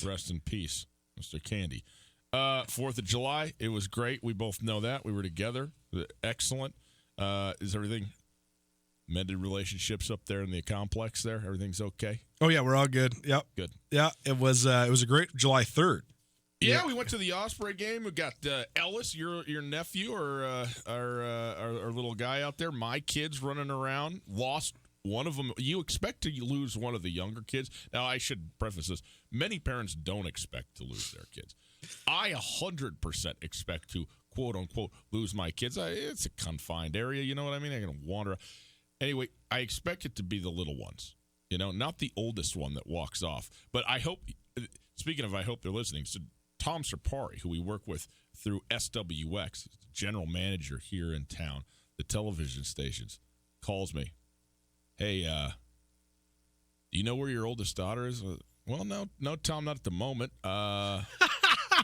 Rest in peace, Mr. Candy. 4th of July, it was great. We both know that. We were together. Excellent. Is everything mended relationships up there in the complex there? Everything's okay? Oh, yeah, we're all good. Yep. Good. Yeah, it was a great July 3rd. Yeah, we went to the Osprey game. We got Ellis, your nephew, or our little guy out there. My kids running around. Lost one of them. You expect to lose one of the younger kids. Now, I should preface this. Many parents don't expect to lose their kids. I 100% expect to, quote unquote, lose my kids. It's a confined area. You know what I mean? I'm going to wander. Anyway, I expect it to be the little ones. Not the oldest one that walks off. But I hope. Speaking of, I hope they're listening. So Tom Serpari, who we work with through SWX, general manager here in town, the television stations, calls me. Hey, do you know where your oldest daughter is? Well, no, Tom, not at the moment.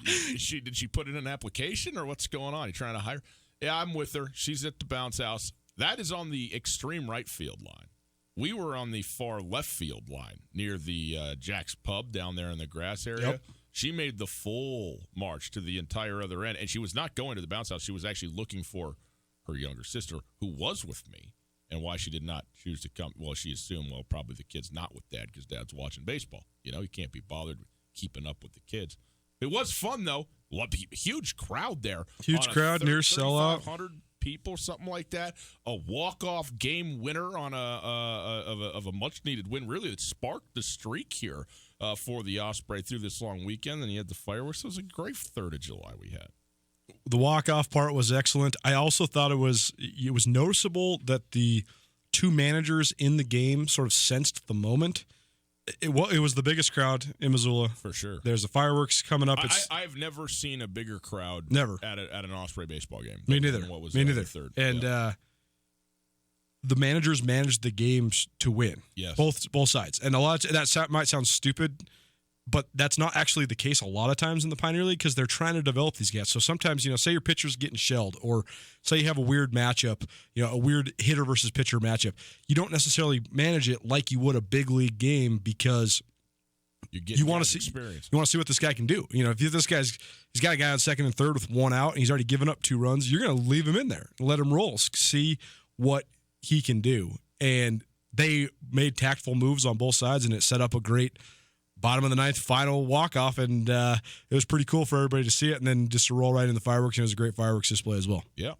Did she put in an application or what's going on? You trying to hire? Yeah, I'm with her. She's at the bounce house. That is on the extreme right field line. We were on the far left field line near the Jack's Pub down there in the grass area. Yep. She made the full march to the entire other end, and she was not going to the bounce house. She was actually looking for her younger sister, who was with me, and why she did not choose to come. Well, she assumed, probably the kid's not with Dad because Dad's watching baseball. He can't be bothered with keeping up with the kids. It was fun, though. Huge crowd there. Huge crowd, near sellout. 3,500 people, something like that. A walk-off game winner on a much-needed win, really, that sparked the streak here for the Osprey through this long weekend. And you had the fireworks. It was a great 3rd of July we had. The walk-off part was excellent. I also thought it was noticeable that the two managers in the game sort of sensed the moment. It was the biggest crowd in Missoula. For sure. There's the fireworks coming up. I've never seen a bigger crowd never at an Osprey baseball game. Me neither. What was Me neither. Third. And the managers managed the games to win. Yes. Both sides. And a lot of that might sound stupid, but that's not actually the case a lot of times in the Pioneer League because they're trying to develop these guys. So sometimes, say your pitcher's getting shelled or say you have a weird matchup, a weird hitter versus pitcher matchup. You don't necessarily manage it like you would a big league game because you want to see experience. You want to see what this guy can do. If he's got a guy on second and third with one out and he's already given up 2 runs, you're going to leave him in there and let him roll, see what he can do. And they made tactful moves on both sides and it set up a great bottom of the 9th final walk-off, and it was pretty cool for everybody to see it, and then just to roll right in the fireworks, and it was a great fireworks display as well. Yeah.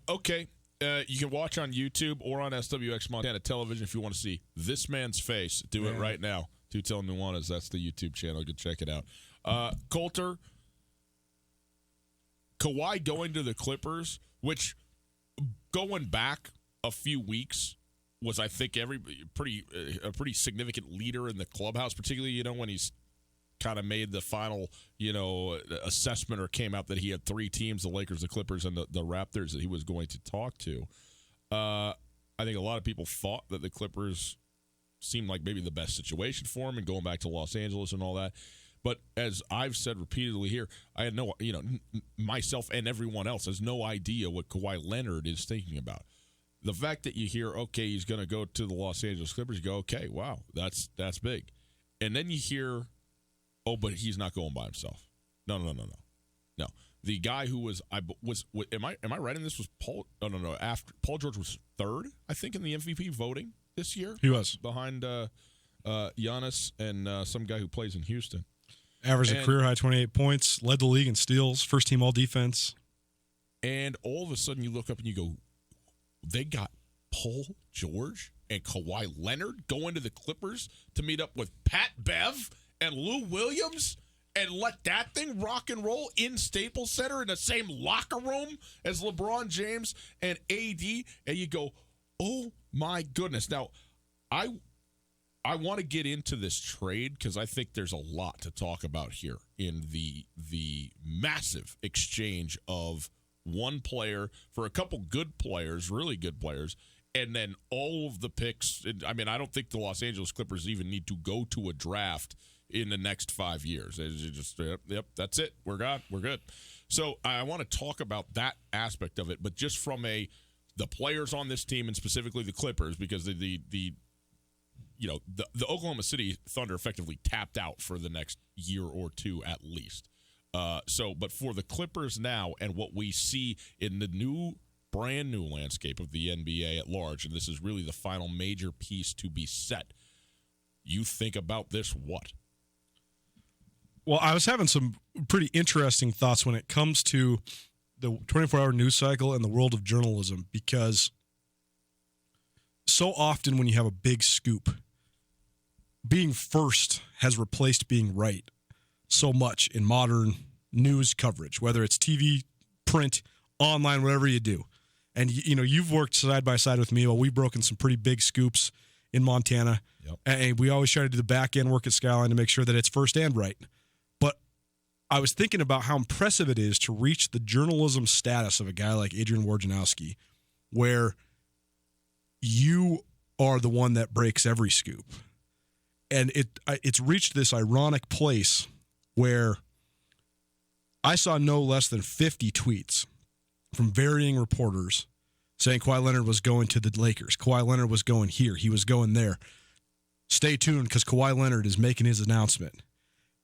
Okay. You can watch on YouTube or on SWX Montana Television if you want to see this man's face. Do it right now. Tutel Nuanez, that's the YouTube channel. Go check it out. Coulter, Kawhi going to the Clippers, which going back a few weeks was, I think, a pretty significant leader in the clubhouse, particularly, when he's kind of made the final, assessment or came out that he had 3 teams, the Lakers, the Clippers, and the Raptors that he was going to talk to. I think a lot of people thought that the Clippers seemed like maybe the best situation for him and going back to Los Angeles and all that. But as I've said repeatedly here, I had no, myself and everyone else has no idea what Kawhi Leonard is thinking about. The fact that you hear, okay, he's going to go to the Los Angeles Clippers, you go, okay, wow, that's big. And then you hear, oh, but he's not going by himself. No. The guy who was am I right in this was Paul? No. After Paul George was 3rd, I think, in the MVP voting this year. He was behind Giannis and some guy who plays in Houston. Averaged a career high 28 points, led the league in steals, first team all defense. And all of a sudden, you look up and you go, they got Paul George and Kawhi Leonard going to the Clippers to meet up with Pat Bev and Lou Williams and let that thing rock and roll in Staples Center in the same locker room as LeBron James and AD. And you go, oh, my goodness. Now, I want to get into this trade because I think there's a lot to talk about here in the massive exchange of one player for a couple good players, really good players, and then all of the picks. I mean, I don't think the Los Angeles Clippers even need to go to a draft in the next 5 years. It's just, yep, that's it. We're good. So I want to talk about that aspect of it, but just from the players on this team and specifically the Clippers, because the the Oklahoma City Thunder effectively tapped out for the next year or two at least. But for the Clippers now and what we see in the brand new landscape of the NBA at large, and this is really the final major piece to be set, you think about this what? Well, I was having some pretty interesting thoughts when it comes to the 24-hour news cycle and the world of journalism, because so often when you have a big scoop, being first has replaced being right so much in modern news coverage, whether it's TV, print, online, whatever you do. And, you've worked side by side with me while we've broken some pretty big scoops in Montana. Yep. And we always try to do the back end work at Skyline to make sure that it's first and right. But I was thinking about how impressive it is to reach the journalism status of a guy like Adrian Wojnarowski, where you are the one that breaks every scoop. And it's reached this ironic place where I saw no less than 50 tweets from varying reporters saying Kawhi Leonard was going to the Lakers. Kawhi Leonard was going here. He was going there. Stay tuned because Kawhi Leonard is making his announcement.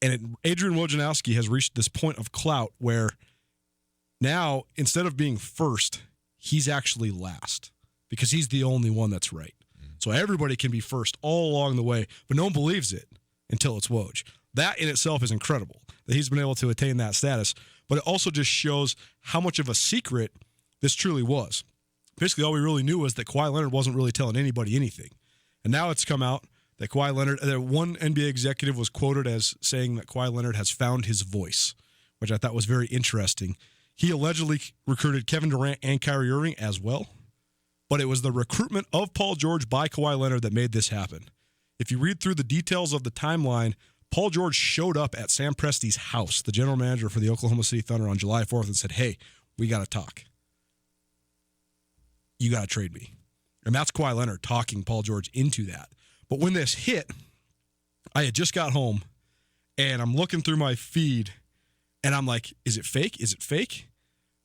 And Adrian Wojnarowski has reached this point of clout where now, instead of being first, he's actually last because he's the only one that's right. So everybody can be first all along the way, but no one believes it until it's Woj. That in itself is incredible that he's been able to attain that status, but it also just shows how much of a secret this truly was. Basically, all we really knew was that Kawhi Leonard wasn't really telling anybody anything. And now it's come out that Kawhi Leonard, that one NBA executive was quoted as saying that Kawhi Leonard has found his voice, which I thought was very interesting. He allegedly recruited Kevin Durant and Kyrie Irving as well, but it was the recruitment of Paul George by Kawhi Leonard that made this happen. If you read through the details of the timeline, Paul George showed up at Sam Presti's house, the general manager for the Oklahoma City Thunder, on July 4th and said, "Hey, we got to talk. You got to trade me." And that's Kawhi Leonard talking Paul George into that. But when this hit, I had just got home, and I'm looking through my feed, and I'm like, is it fake? Is it fake?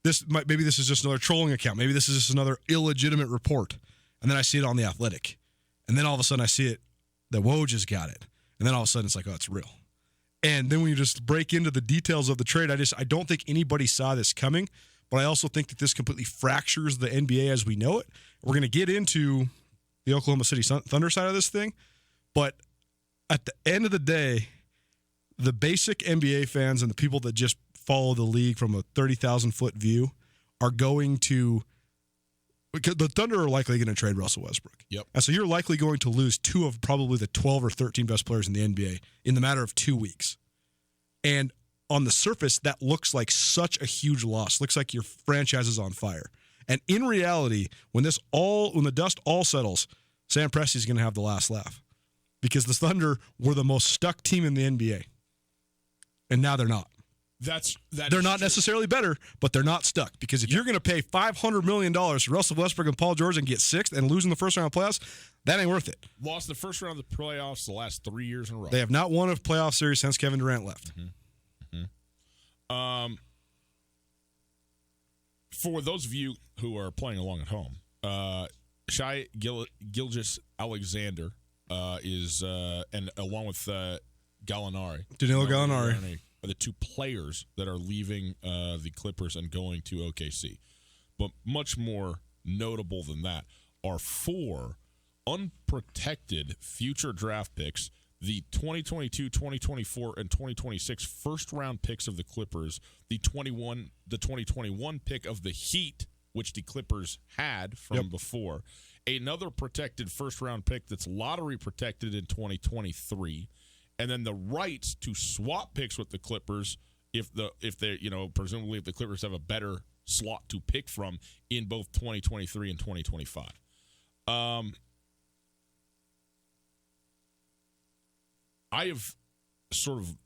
Maybe this is just another trolling account. Maybe this is just another illegitimate report. And then I see it on The Athletic. And then all of a sudden I see it that Woj has got it. And then all of a sudden it's like, oh, it's real. And then when you just break into the details of the trade, I don't think anybody saw this coming, but I also think that this completely fractures the NBA as we know it. We're going to get into the Oklahoma City Thunder side of this thing, but at the end of the day, the basic NBA fans and the people that just follow the league from a 30,000-foot view are going to – because the Thunder are likely going to trade Russell Westbrook. Yep. And so you're likely going to lose two of probably the 12 or 13 best players in the NBA in the matter of 2 weeks. And on the surface, that looks like such a huge loss. Looks like your franchise is on fire. And in reality, when the dust all settles, Sam Presti's going to have the last laugh because the Thunder were the most stuck team in the NBA. And now they're not. They're not necessarily better, but they're not stuck. Because if you're going to pay $500 million for Russell Westbrook and Paul George and get sixth and lose in the first round of playoffs, that ain't worth it. Lost the first round of the playoffs the last 3 years in a row. They have not won a playoff series since Kevin Durant left. For those of you who are playing along at home, Shai Gilgeous-Alexander is, and along with Gallinari. Danilo Gallinari. Are the two players that are leaving the Clippers and going to OKC. But much more notable than that are 4 unprotected future draft picks, the 2022, 2024, and 2026 first-round picks of the Clippers, the 2021 pick of the Heat, which the Clippers had from before, another protected first-round pick that's lottery protected in 2023, and then the rights to swap picks with the Clippers if they presumably if the Clippers have a better slot to pick from in both 2023 and 2025. I have sort of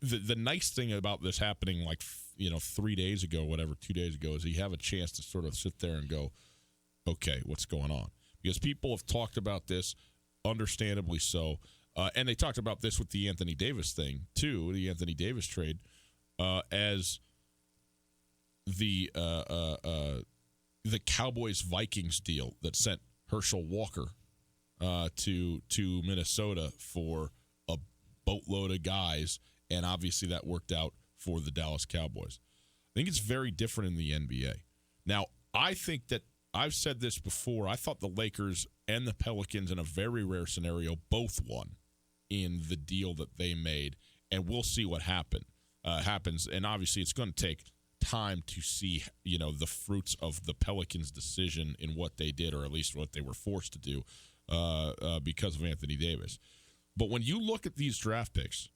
the nice thing about this happening 3 days ago, whatever, 2 days ago, is you have a chance to sort of sit there and go, okay, what's going on? Because people have talked about this, understandably so. And they talked about this with the Anthony Davis thing, too, the Anthony Davis trade, as the Cowboys-Vikings deal that sent Herschel Walker to Minnesota for a boatload of guys, and obviously that worked out for the Dallas Cowboys. I think it's very different in the NBA. Now, I think that I've said this before. I thought the Lakers and the Pelicans, in a very rare scenario, both won in the deal that they made, and we'll see what happens. And obviously, it's going to take time to see, the fruits of the Pelicans' decision in what they did, or at least what they were forced to do because of Anthony Davis. But when you look at these draft picks,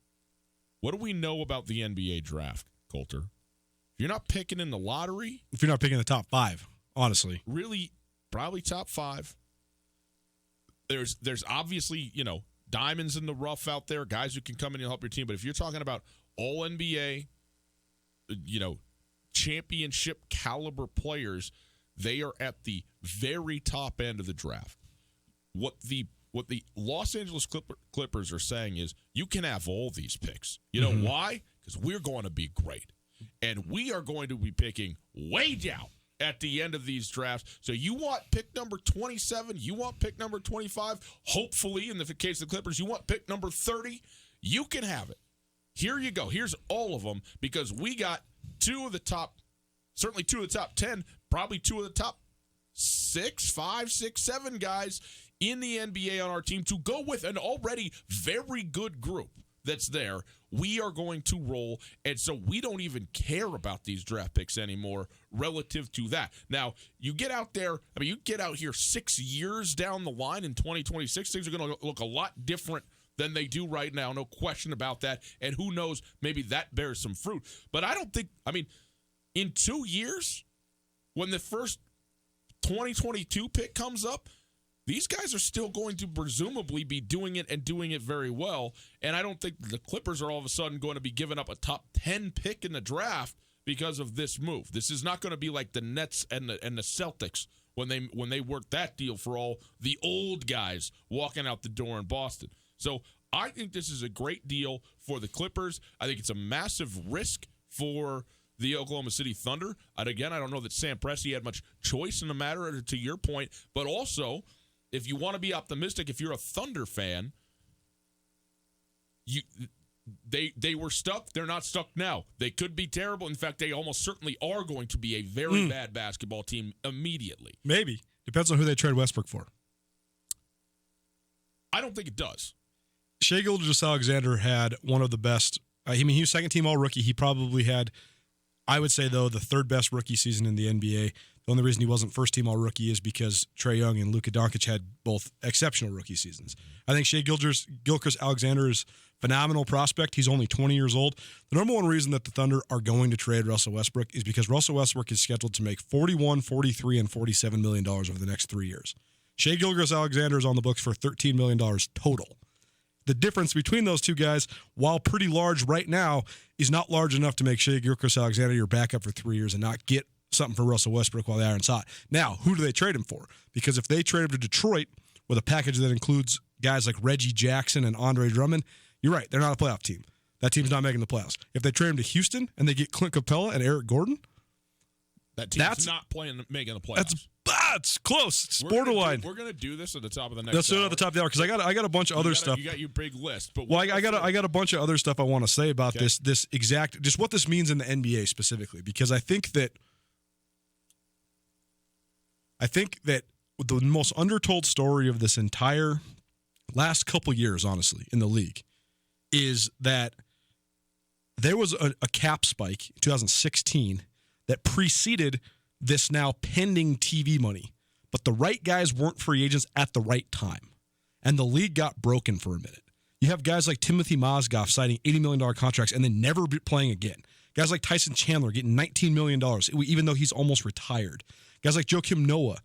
what do we know about the NBA draft, Coulter? If you're not picking in the lottery, if you're not picking the top 5, honestly, really, probably top 5. There's obviously, diamonds in the rough out there, guys who can come in and help your team. But if you're talking about all NBA, championship caliber players, they are at the very top end of the draft. What the Los Angeles Clippers are saying is, you can have all these picks. You know why? Because we're going to be great. And we are going to be picking way down at the end of these drafts. So you want pick number 27, you want pick number 25, hopefully, in the case of the Clippers, you want pick number 30, you can have it. Here you go. Here's all of them, because we got certainly two of the top 10, probably two of the top 5, 6, 7 guys in the NBA on our team to go with an already very good group that's there. We are going to roll, and so we don't even care about these draft picks anymore relative to that. Now, you get out there, you get out here 6 years down the line in 2026, things are going to look a lot different than they do right now, no question about that, and who knows, maybe that bears some fruit. But I don't think, in 2 years, when the first 2022 pick comes up, these guys are still going to presumably be doing it and doing it very well. And I don't think the Clippers are all of a sudden going to be giving up a top 10 pick in the draft because of this move. This is not going to be like the Nets and the Celtics when they worked that deal for all the old guys walking out the door in Boston. So I think this is a great deal for the Clippers. I think it's a massive risk for the Oklahoma City Thunder. And again, I don't know that Sam Presti had much choice in the matter, to your point, but also, if you want to be optimistic, if you're a Thunder fan, they were stuck. They're not stuck now. They could be terrible. In fact, they almost certainly are going to be a very bad basketball team immediately. Maybe. Depends on who they trade Westbrook for. I don't think it does. Shai Gilgeous-Alexander had one of the best. He was second-team All-Rookie. He probably had, I would say, though, the third-best rookie season in the NBA. The only reason he wasn't first-team All-Rookie is because Trae Young and Luka Doncic had both exceptional rookie seasons. I think Shai Gilgeous-Alexander is a phenomenal prospect. He's only 20 years old. The number one reason that the Thunder are going to trade Russell Westbrook is because Russell Westbrook is scheduled to make $41, $43, and $47 million over the next 3 years. Shai Gilgeous-Alexander is on the books for $13 million total. The difference between those two guys, while pretty large right now, is not large enough to make Shai Gilgeous-Alexander your backup for 3 years and not get something for Russell Westbrook while the iron's hot. Now, who do they trade him for? Because if they trade him to Detroit with a package that includes guys like Reggie Jackson and Andre Drummond, you're right, they're not a playoff team. That team's not making the playoffs. If they trade him to Houston and they get Clint Capella and Eric Gordon, that team's not making the playoffs. That's close. It's borderline. We're gonna do this at the top of the next. Let's do it at the top of the hour because I got a bunch of other stuff. You got your big list, but I got a bunch of other stuff I want to say about this exact, just what this means in the NBA specifically, because I think that the most undertold story of this entire last couple years, honestly, in the league, is that there was a cap spike in 2016 that preceded this now pending TV money, but the right guys weren't free agents at the right time, and the league got broken for a minute. You have guys like Timothy Mozgov signing $80 million contracts and then never playing again. Guys like Tyson Chandler getting $19 million, even though he's almost retired. Guys like Joakim Noah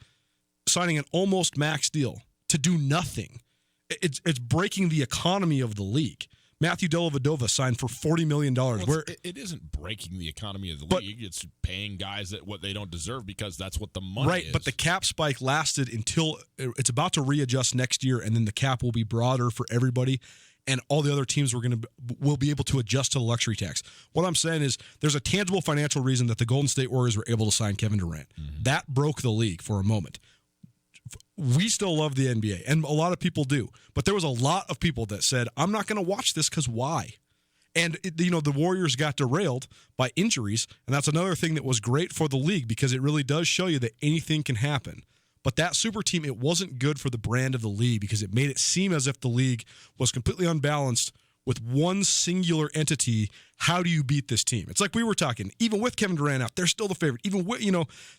signing an almost max deal to do nothing. It's breaking the economy of the league. Matthew Dellavedova signed for $40 million. Well, it isn't breaking the economy of the league. It's paying guys what they don't deserve because that's what the money is. But the cap spike lasted until it's about to readjust next year, and then the cap will be broader for everybody, and all the other teams will be able to adjust to the luxury tax. What I'm saying is there's a tangible financial reason that the Golden State Warriors were able to sign Kevin Durant. Mm-hmm. That broke the league for a moment. we still love the NBA, and a lot of people do. But there was a lot of people that said, I'm not going to watch this because why? And, the Warriors got derailed by injuries, and that's another thing that was great for the league because it really does show you that anything can happen. But that super team, it wasn't good for the brand of the league because it made it seem as if the league was completely unbalanced with one singular entity. How do you beat this team? It's like we were talking, even with Kevin Durant out, they're still the favorite. Even with,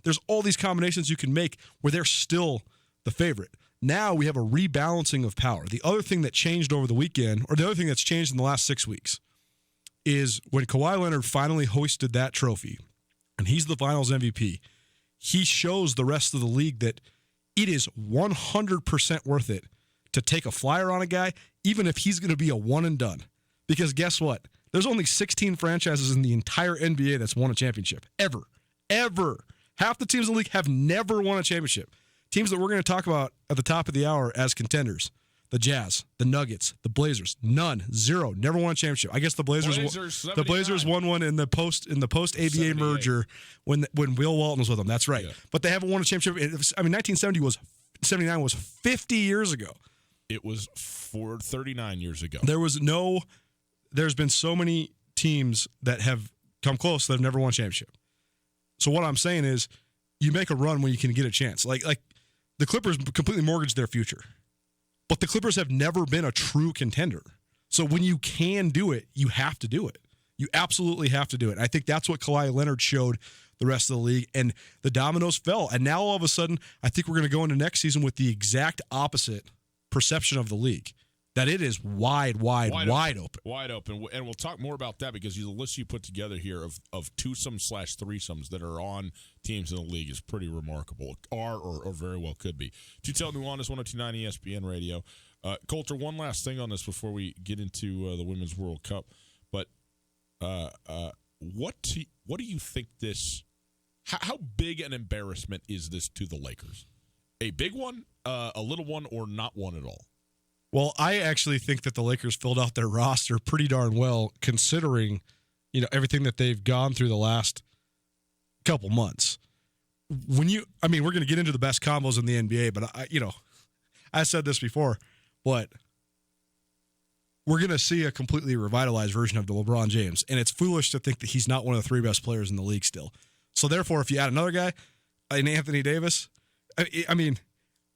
there's all these combinations you can make where they're still the favorite. Now we have a rebalancing of power. The other thing that changed over the weekend, or the other thing that's changed in the last 6 weeks, is when Kawhi Leonard finally hoisted that trophy, and he's the Finals MVP, he shows the rest of the league that it is 100% worth it to take a flyer on a guy, even if he's going to be a one and done. Because guess what? There's only 16 franchises in the entire NBA that's won a championship. Ever. Half the teams in the league have never won a championship. Teams that we're going to talk about at the top of the hour as contenders: the Jazz, the Nuggets, the Blazers. None, zero, never won a championship. I guess the Blazers won one in the post ABA merger when Will Walton was with them. That's right. Yeah. But they haven't won a championship. 1979 was 50 years ago. It was 39 years ago. There's been so many teams that have come close that have never won a championship. So what I'm saying is, you make a run when you can get a chance. Like the Clippers completely mortgaged their future. But the Clippers have never been a true contender. So when you can do it, you have to do it. You absolutely have to do it. I think that's what Kawhi Leonard showed the rest of the league, and the dominoes fell. And now all of a sudden, I think we're going to go into next season with the exact opposite perception of the league, that it is wide open. Wide open. And we'll talk more about that because the list you put together here of twosome/threesomes that are on teams in the league is pretty remarkable. Or very well could be. Tutel Nuanez, 102.9 ESPN Radio. Colter, one last thing on this before we get into the Women's World Cup. But what do you think this – how big an embarrassment is this to the Lakers? A big one, a little one, or not one at all? Well, I actually think that the Lakers filled out their roster pretty darn well, considering, everything that they've gone through the last couple months. We're going to get into the best combos in the NBA, but I said this before, but we're going to see a completely revitalized version of the LeBron James, and it's foolish to think that he's not one of the three best players in the league still. So therefore, if you add another guy, in Anthony Davis,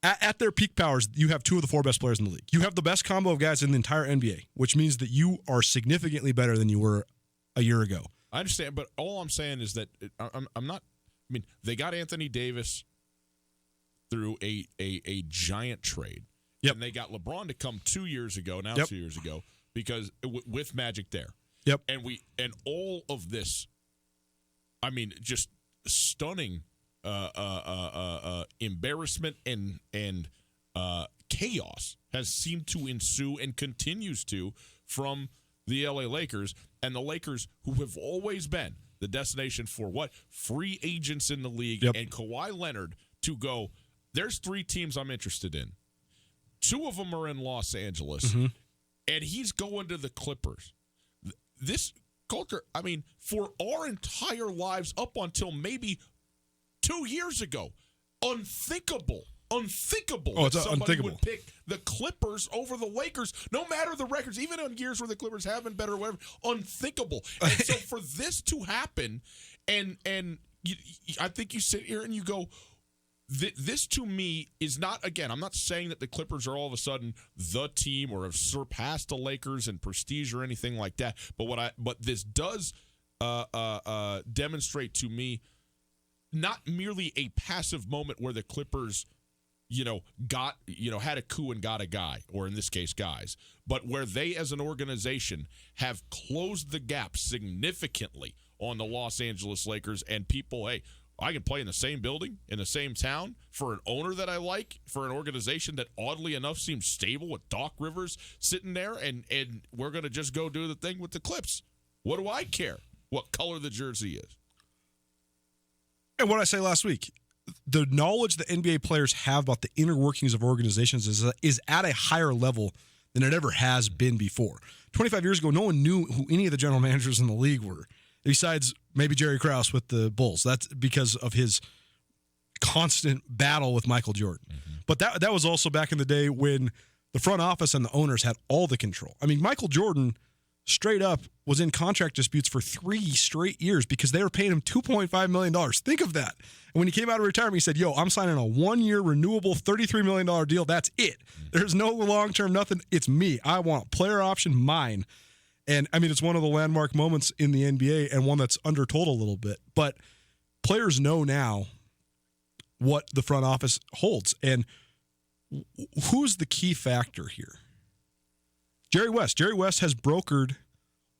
at their peak powers, you have two of the four best players in the league. You have the best combo of guys in the entire NBA, which means that you are significantly better than you were a year ago. I understand, but all I'm saying is that I'm not. I mean, they got Anthony Davis through a giant trade. Yep. And they got LeBron to come 2 years ago, 2 years ago, because with Magic there. Yep. And all of this, just stunning embarrassment and chaos has seemed to ensue and continues to from the LA Lakers, and the Lakers, who have always been the destination for free agents in the league. Yep. And Kawhi Leonard to go, there's three teams I'm interested in. Two of them are in Los Angeles, and he's going to the Clippers. This culture, for our entire lives up until maybe 2 years ago, unthinkable. Oh, it's that somebody unthinkable. would pick the Clippers over the Lakers, no matter the records, even on years where the Clippers have been better or whatever. Unthinkable. And so for this to happen, and I think you sit here and you go, this to me is not, again, I'm not saying that the Clippers are all of a sudden the team or have surpassed the Lakers in prestige or anything like that. But this does demonstrate to me not merely a passive moment where the Clippers, had a coup and got a guy, or in this case, guys, but where they as an organization have closed the gap significantly on the Los Angeles Lakers, and people, hey, I can play in the same building, in the same town, for an owner that I like, for an organization that oddly enough seems stable with Doc Rivers sitting there, and we're going to just go do the thing with the Clips. What do I care what color the jersey is? And what I say last week, the knowledge that NBA players have about the inner workings of organizations is at a higher level than it ever has been before. 25 years ago, no one knew who any of the general managers in the league were, besides maybe Jerry Krause with the Bulls. That's because of his constant battle with Michael Jordan. But that was also back in the day when the front office and the owners had all the control. I mean, Michael Jordan straight up was in contract disputes for 3 straight years because they were paying him $2.5 million. Think of that. And when he came out of retirement, he said, yo, I'm signing a 1-year renewable $33 million deal. That's it. There's no long-term nothing. It's me. I want player option, mine. And, I mean, it's one of the landmark moments in the NBA and one that's undertold a little bit. But players know now what the front office holds. And who's the key factor here? Jerry West. Jerry West has brokered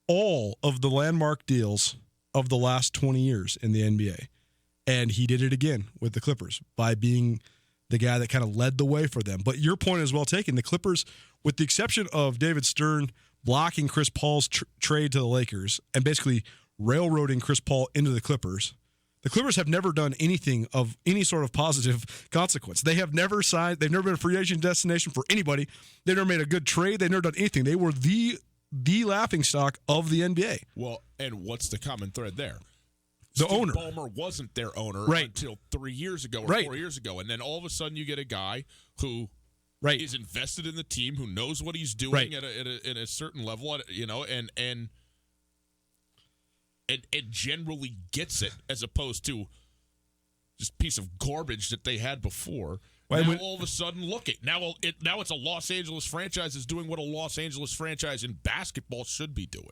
all of the landmark deals of the last 20 years in the NBA. And he did it again with the Clippers by being the guy that kind of led the way for them. But your point is well taken. The Clippers, with the exception of David Stern blocking Chris Paul's trade to the Lakers and basically railroading Chris Paul into the Clippers have never done anything of any sort of positive consequence. They have never signed. They've never been a free agent destination for anybody. They've never made a good trade. They've never done anything. They were the laughingstock of the NBA. Well, and what's the common thread there? The Steve owner. Ballmer wasn't their owner until 3 years ago or 4 years ago. And then all of a sudden you get a guy who is invested in the team, who knows what he's doing at a certain level, and generally gets it, as opposed to just a piece of garbage that they had before. Now all of a sudden, now it's a Los Angeles franchise is doing what a Los Angeles franchise in basketball should be doing.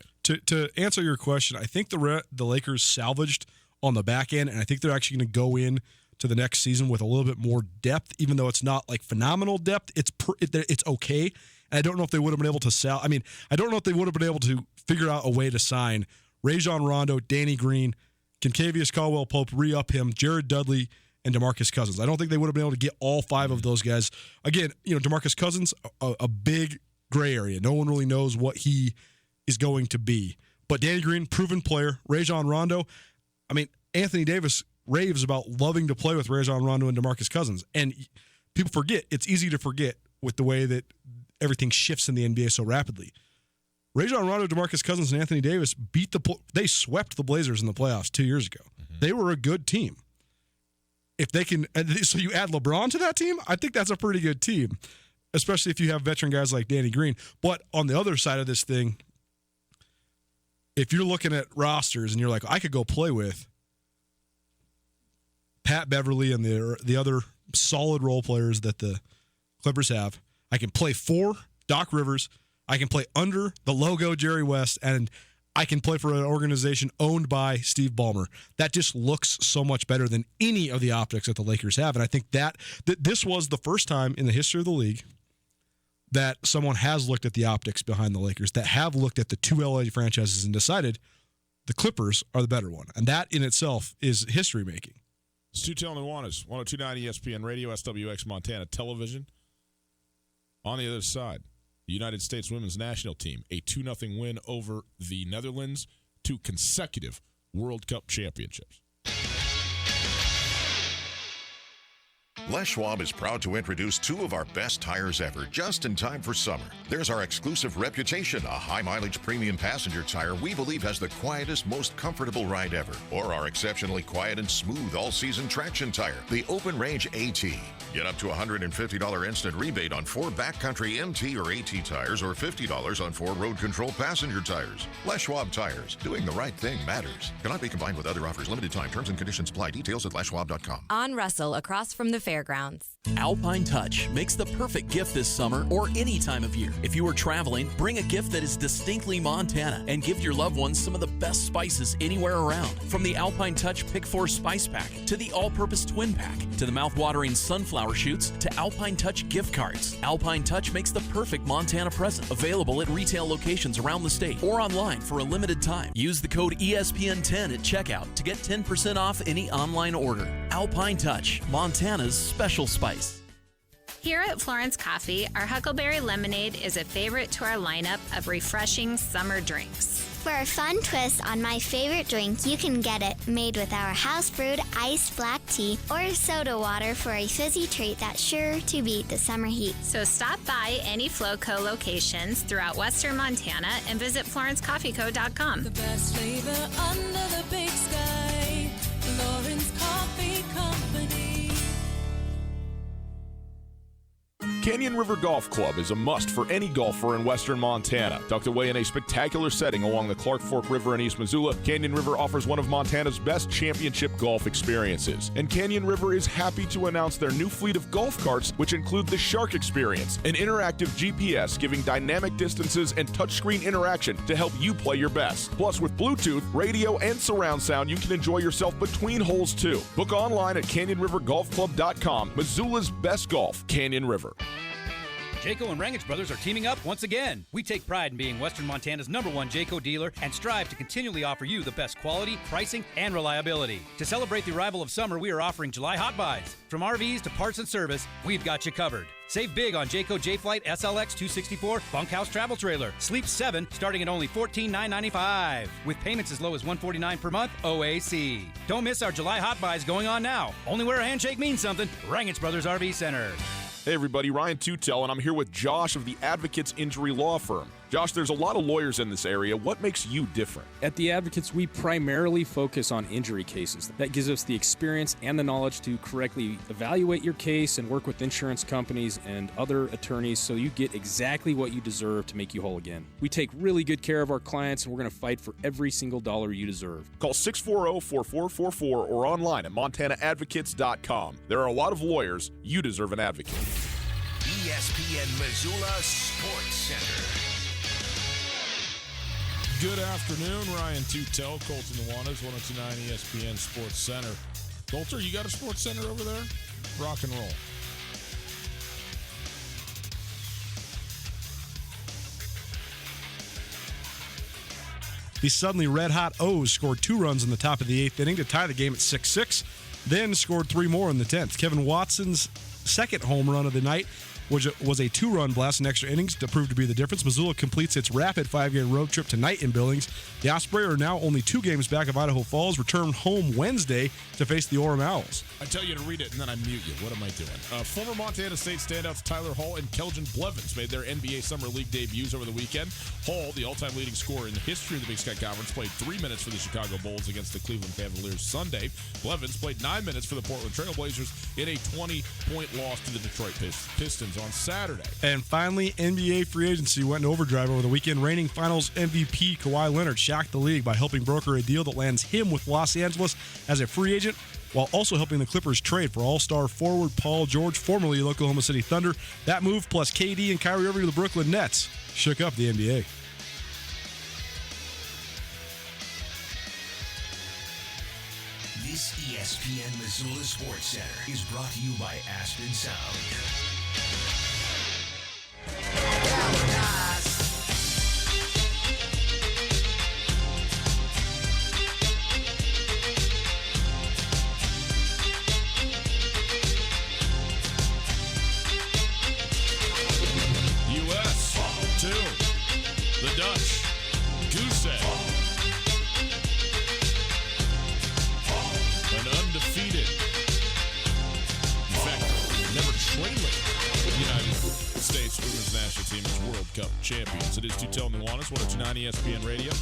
To answer your question, I think the Lakers salvaged on the back end, and I think they're actually going to go in to the next season with a little bit more depth, even though it's not like phenomenal depth. It's okay. And I don't know if they would have been able to I don't know if they would have been able to figure out a way to sign Rajon Rondo, Danny Green, Kentavious Caldwell-Pope, re-up him, Jared Dudley, and DeMarcus Cousins. I don't think they would have been able to get all 5 of those guys. Again, DeMarcus Cousins, a big gray area. No one really knows what he is going to be. But Danny Green, proven player. Rajon Rondo, Anthony Davis raves about loving to play with Rajon Rondo and DeMarcus Cousins. And people forget, it's easy to forget with the way that everything shifts in the NBA so rapidly. Rajon Rondo, DeMarcus Cousins, and Anthony Davis they swept the Blazers in the playoffs 2 years ago. They were a good team. If they can, so you add LeBron to that team, I think that's a pretty good team, especially if you have veteran guys like Danny Green. But on the other side of this thing, if you're looking at rosters and you're like, I could go play with Pat Beverly and the other solid role players that the Clippers have, I can play for Doc Rivers, I can play under the logo Jerry West, and I can play for an organization owned by Steve Ballmer. That just looks so much better than any of the optics that the Lakers have. And I think that this was the first time in the history of the league that someone has looked at the optics behind the Lakers, that have looked at the 2 LA franchises and decided the Clippers are the better one. And that in itself is history making. Stu Tell Nuanez, 102.9 ESPN Radio, SWX Montana Television. On the other side, the United States women's national team, a 2-0 win over the Netherlands, 2 consecutive World Cup championships. Les Schwab is proud to introduce 2 of our best tires ever, just in time for summer. There's our exclusive Reputation, a high-mileage premium passenger tire we believe has the quietest, most comfortable ride ever. Or our exceptionally quiet and smooth all-season traction tire, the Open Range AT. Get up to $150 instant rebate on 4 backcountry MT or AT tires, or $50 on 4 road control passenger tires. Les Schwab Tires. Doing the right thing matters. Cannot be combined with other offers. Limited time. Terms and conditions apply. Details at leschwab.com. On Russell, across from the fairgrounds. Alpine Touch makes the perfect gift this summer or any time of year. If you are traveling, bring a gift that is distinctly Montana and give your loved ones some of the best spices anywhere around. From the Alpine Touch Pick 4 Spice Pack to the all-purpose Twin Pack to the mouth-watering sunflower shoots to Alpine Touch gift cards. Alpine Touch makes the perfect Montana present. Available at retail locations around the state or online for a limited time. Use the code ESPN10 at checkout to get 10% off any online order. Alpine Touch, Montana's special spice. Here at Florence Coffee, our Huckleberry Lemonade is a favorite to our lineup of refreshing summer drinks. For a fun twist on my favorite drink, you can get it made with our house-brewed iced black tea or soda water for a fizzy treat that's sure to beat the summer heat. So stop by any FloCo locations throughout western Montana and visit FlorenceCoffeeCo.com. The best flavor under the big sky, Florence Coffee Company. Canyon River Golf Club is a must for any golfer in western Montana. Tucked away in a spectacular setting along the Clark Fork River in East Missoula, Canyon River offers one of Montana's best championship golf experiences. And Canyon River is happy to announce their new fleet of golf carts, which include the Shark Experience, an interactive GPS giving dynamic distances and touchscreen interaction to help you play your best. Plus, with Bluetooth, radio, and surround sound, you can enjoy yourself between holes too. Book online at CanyonRiverGolfClub.com. Missoula's best golf, Canyon River. Jayco and Rangich Brothers are teaming up once again. We take pride in being Western Montana's #1 Jayco dealer and strive to continually offer you the best quality, pricing, and reliability. To celebrate the arrival of summer, we are offering July Hot Buys. From RVs to parts and service, we've got you covered. Save big on Jayco J-Flight SLX 264 Bunkhouse Travel Trailer. Sleep 7 starting at only $14,995 with payments as low as $149 per month OAC. Don't miss our July Hot Buys going on now. Only where a handshake means something. Rangich Brothers RV Center. Hey everybody, Ryan Tutel, and I'm here with Josh of the Advocates Injury Law Firm. Josh, there's a lot of lawyers in this area. What makes you different? At the Advocates, we primarily focus on injury cases. That gives us the experience and the knowledge to correctly evaluate your case and work with insurance companies and other attorneys so you get exactly what you deserve to make you whole again. We take really good care of our clients, and we're going to fight for every single dollar you deserve. Call 640-4444 or online at montanaadvocates.com. There are a lot of lawyers. You deserve an advocate. ESPN Missoula Sports Center. Good afternoon, Ryan Tutel, Colton Nuanez, 102.9 ESPN Sports Center. Colter, you got a Sports Center over there? Rock and roll. The suddenly red-hot O's scored 2 runs in the top of the 8th inning to tie the game at 6-6, then scored 3 more in the 10th. Kevin Watson's second home run of the night was a 2-run blast in extra innings to prove to be the difference. Missoula completes its rapid 5-game road trip tonight in Billings. The Osprey are now only 2 games back of Idaho Falls, return home Wednesday to face the Orem Owls. I tell you to read it, and then I mute you. What am I doing? Former Montana State standouts Tyler Hall and Kelvin Blevins made their NBA Summer League debuts over the weekend. Hall, the all-time leading scorer in the history of the Big Sky Conference, played 3 minutes for the Chicago Bulls against the Cleveland Cavaliers Sunday. Blevins played 9 minutes for the Portland Trail Blazers in a 20-point loss to the Detroit Pistons on Saturday. And finally, NBA free agency went in overdrive over the weekend. Reigning Finals MVP Kawhi Leonard shocked the league by helping broker a deal that lands him with Los Angeles as a free agent, while also helping the Clippers trade for all-star forward Paul George, formerly of the Oklahoma City Thunder. That move, plus KD and Kyrie Irving to the Brooklyn Nets, shook up the NBA. This ESPN Missoula Sports Center is brought to you by Aspen Sound. U.S. 2. The Dutch. Goose egg. An undefeated. In fact, never trailing the United States Women's National Team as World Cup champions. It is Tutel Nuanez, 102.9 ESPN Radio.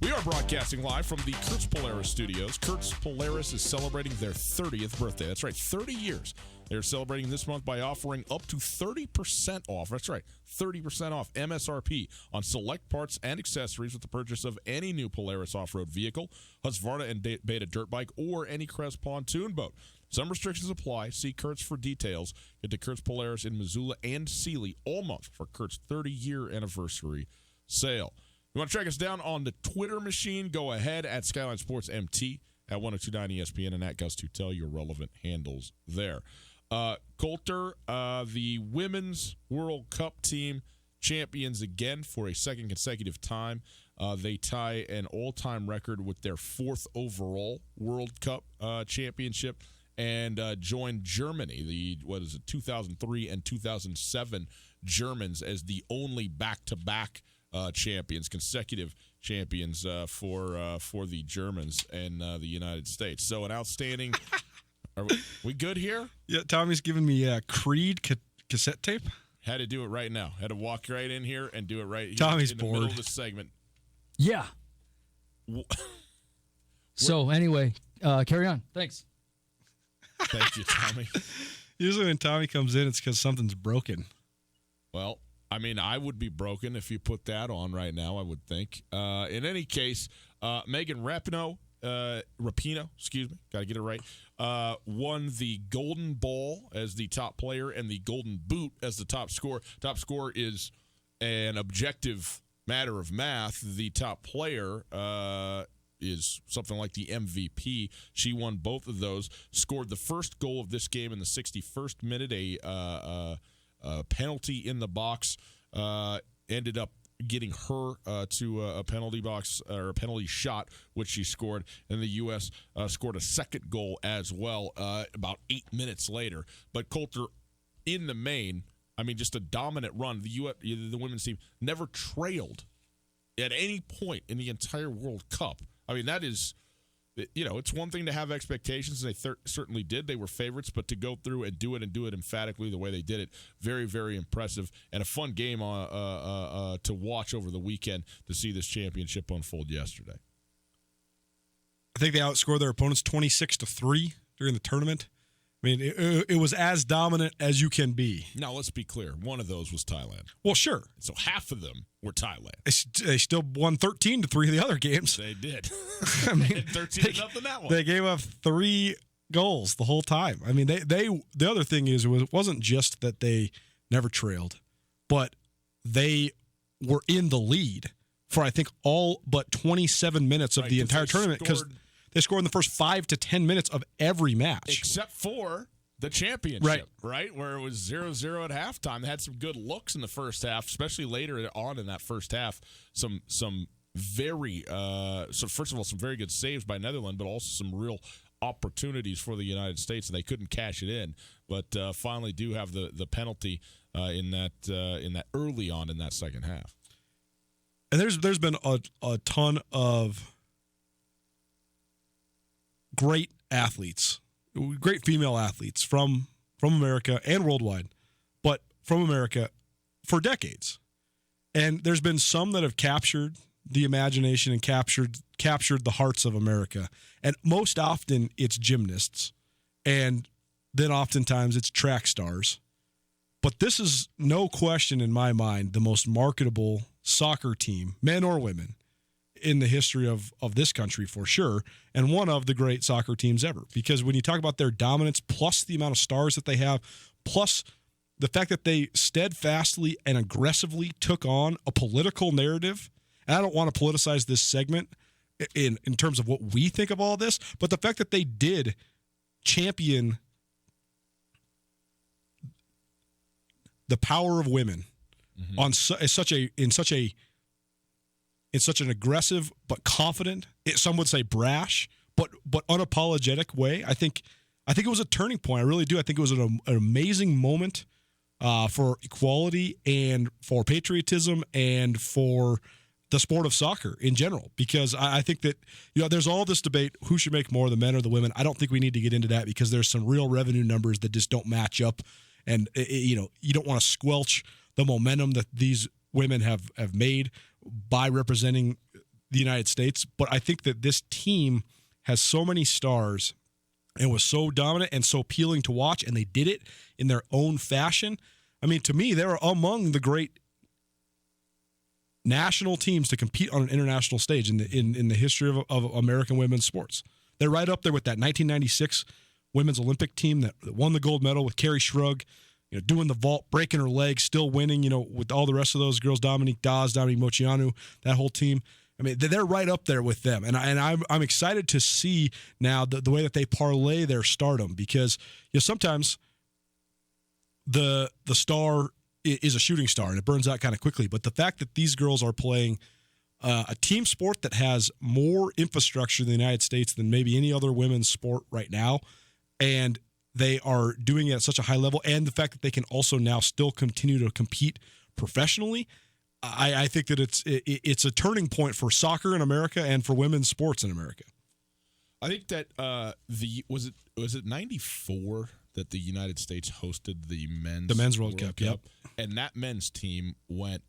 We are broadcasting live from the Kurtz Polaris studios. Kurtz Polaris is celebrating their 30th birthday. That's right, 30 years. They're celebrating this month by offering up to 30% off. That's right, 30% off MSRP on select parts and accessories with the purchase of any new Polaris off-road vehicle, Husqvarna and Beta dirt bike, or any Crest pontoon boat. Some restrictions apply. See Kurtz for details. Get to Kurtz Polaris in Missoula and Sealy all month for Kurtz 30-year anniversary sale. You want to track us down on the Twitter machine? Go ahead at Skyline Sports MT, at 102.9 ESPN, and at Gus Tutel, your relevant handles there. Coulter, the Women's World Cup team champions again for a second consecutive time. They tie an all-time record with their 4th overall World Cup championship and joined Germany, the 2003 and 2007 Germans, as the only back-to-back champions, consecutive champions for the Germans and the United States. So an outstanding. Are we good here? Yeah, Tommy's giving me Creed cassette tape. Had to do it right now. Had to walk right in here and do it right here Tommy's in the bored. middle of the segment. Yeah. So anyway, carry on. Thanks. Thank you, Tommy. Usually when Tommy comes in, it's because something's broken. Well, I mean, I would be broken if you put that on right now, I would think. In any case, Megan Rapinoe, excuse me, got to get it right, won the Golden Ball as the top player and the Golden Boot as the top scorer. Top scorer is an objective matter of math. The top player is something like the MVP. She won both of those, scored the first goal of this game in the 61st minute, a penalty in the box, ended up getting her to a penalty box or a penalty shot, which she scored, and the U.S. Scored a second goal as well about 8 minutes later. But Coulter, in the main, I mean, just a dominant run. The women's team never trailed at any point in the entire World Cup. I mean, that is, it's one thing to have expectations, and they certainly did. They were favorites, but to go through and do it emphatically the way they did it, very, very impressive, and a fun game to watch over the weekend to see this championship unfold yesterday. I think they outscored their opponents 26-3 during the tournament. I mean, it was as dominant as you can be. Now, let's be clear. One of those was Thailand. Well, sure. So half of them were Thailand. They still won 13-3 of the other games. They did. I mean, 13-0 that one. They gave up 3 goals the whole time. I mean, the other thing is it wasn't just that they never trailed, but they were in the lead for, I think, all but 27 minutes of the entire tournament because they scored in the first 5 to 10 minutes of every match. Except for the championship, right? Where it was 0-0 at halftime. They had some good looks in the first half, especially later on in that first half. Some very, so first of all, some very good saves by Netherlands, but also some real opportunities for the United States, and they couldn't cash it in. But finally do have the penalty in that early on in that second half. And there's been a ton of great athletes, great female athletes from America and worldwide, but from America for decades. And there's been some that have captured the imagination and captured the hearts of America. And most often it's gymnasts, and then oftentimes it's track stars. But this is no question in my mind the most marketable soccer team, men or women, in the history of this country for sure, and one of the great soccer teams ever. Because when you talk about their dominance, plus the amount of stars that they have, plus the fact that they steadfastly and aggressively took on a political narrative, and I don't want to politicize this segment in terms of what we think of all this, but the fact that they did champion the power of women in such an aggressive but confident, some would say brash, but unapologetic way. I think it was a turning point. I really do. I think it was an amazing moment for equality and for patriotism and for the sport of soccer in general. Because I think that there's all this debate who should make more, the men or the women. I don't think we need to get into that because there's some real revenue numbers that just don't match up, and you don't want to squelch the momentum that these women have made by representing the United States. But I think that this team has so many stars and was so dominant and so appealing to watch, and they did it in their own fashion. I mean, to me, they're among the great national teams to compete on an international stage in the history of American women's sports. They're right up there with that 1996 women's Olympic team that won the gold medal with Carrie Shrug, doing the vault, breaking her legs, still winning, with all the rest of those girls, Dominique Dawes, Dominique Moceanu, that whole team. I mean, they're right up there with them. And I'm excited to see now the way that they parlay their stardom, because sometimes the star is a shooting star and it burns out kind of quickly. But the fact that these girls are playing a team sport that has more infrastructure in the United States than maybe any other women's sport right now, and they are doing it at such a high level, and the fact that they can also now still continue to compete professionally, I think that it's a turning point for soccer in America and for women's sports in America. I think that was it 94 that the United States hosted the men's World Cup. Yep. And that men's team went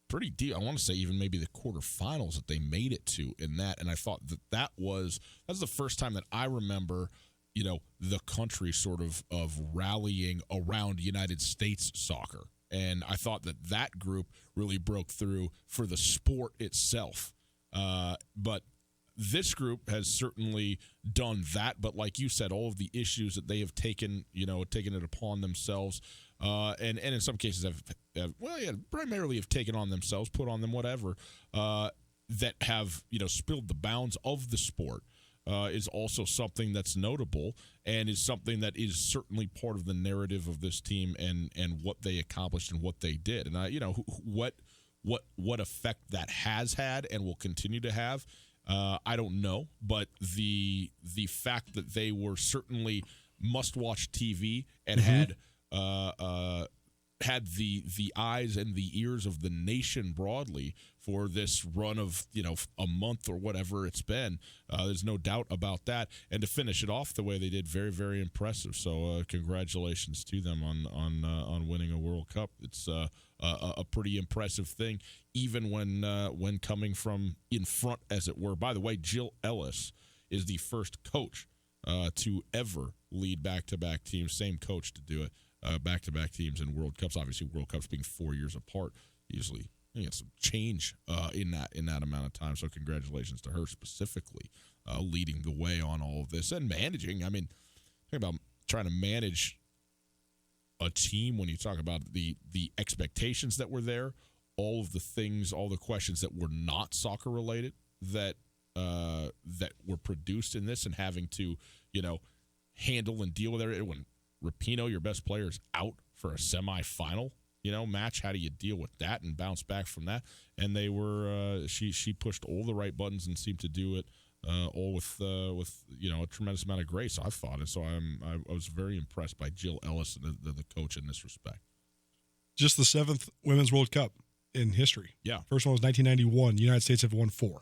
pretty deep. I want to say even maybe the quarterfinals that they made it to in that. And I thought that's the first time that I remember the country sort of rallying around United States soccer. And I thought that group really broke through for the sport itself. But this group has certainly done that. But like you said, all of the issues that they have taken it upon themselves, and in some cases primarily have taken on themselves, put on them whatever, that have spilled the bounds of the sport. Is also something that's notable and is something that is certainly part of the narrative of this team and what they accomplished and what they did. And what effect that has had and will continue to have, I don't know. But the fact that they were certainly must-watch TV and had the eyes and the ears of the nation broadly for this run of a month or whatever it's been. There's no doubt about that. And to finish it off the way they did, very, very impressive. So congratulations to them on winning a World Cup. It's a pretty impressive thing, even when coming from in front, as it were. By the way, Jill Ellis is the first coach to ever lead back-to-back teams. Same coach to do it. Back-to-back teams in World Cups. Obviously, World Cups being 4 years apart, usually some change in that amount of time. So congratulations to her specifically, leading the way on all of this and managing. I mean, talk about trying to manage a team when you talk about the expectations that were there, all of the things, all the questions that were not soccer related that were produced in this, and having to handle and deal with it when Rapinoe, your best player, is out for a semifinal, match. How do you deal with that and bounce back from that? And they were she pushed all the right buttons and seemed to do it all with a tremendous amount of grace, I thought. And so I was very impressed by Jill Ellis, the coach, in this respect. Just the 7th Women's World Cup in history. Yeah. First one was 1991. The United States have won 4.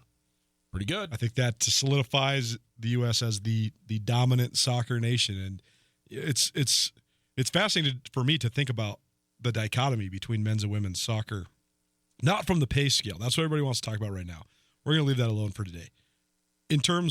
Pretty good. I think that solidifies the U.S. as the dominant soccer nation. And it's fascinating for me to think about the dichotomy between men's and women's soccer, not from the pay scale. That's what everybody wants to talk about right now. We're going to leave that alone for today. In terms